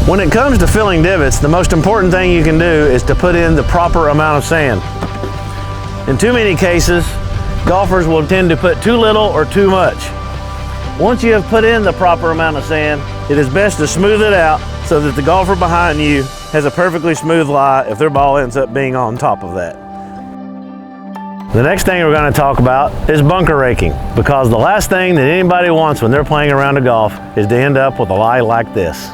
When it comes to filling divots, the most important thing you can do is to put in the proper amount of sand. In too many cases, golfers will tend to put too little or too much. Once you have put in the proper amount of sand, it is best to smooth it out so that the golfer behind you has a perfectly smooth lie if their ball ends up being on top of that. The next thing we're going to talk about is bunker raking, because the last thing that anybody wants when they're playing around a golf is to end up with a lie like this.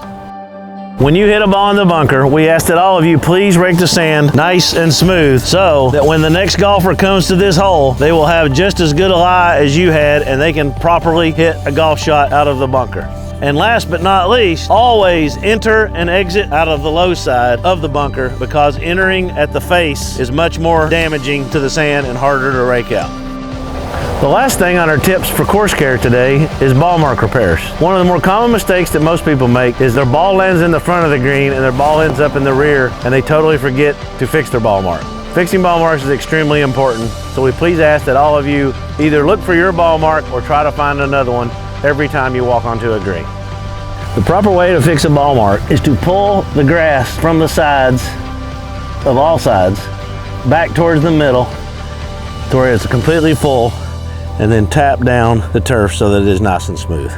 When you hit a ball in the bunker, we ask that all of you please rake the sand nice and smooth so that when the next golfer comes to this hole, they will have just as good a lie as you had and they can properly hit a golf shot out of the bunker. And last but not least, always enter and exit out of the low side of the bunker, because entering at the face is much more damaging to the sand and harder to rake out. The last thing on our tips for course care today is ball mark repairs. One of the more common mistakes that most people make is their ball lands in the front of the green and their ball ends up in the rear and they totally forget to fix their ball mark. Fixing ball marks is extremely important, so we please ask that all of you either look for your ball mark or try to find another one every time you walk onto a green. The proper way to fix a ball mark is to pull the grass from the sides of all sides back towards the middle to where it's completely full, and then tap down the turf so that it is nice and smooth.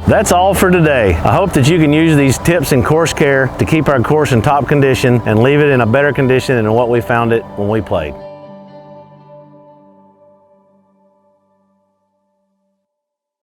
That's all for today. I hope that you can use these tips in course care to keep our course in top condition and leave it in a better condition than what we found it when we played.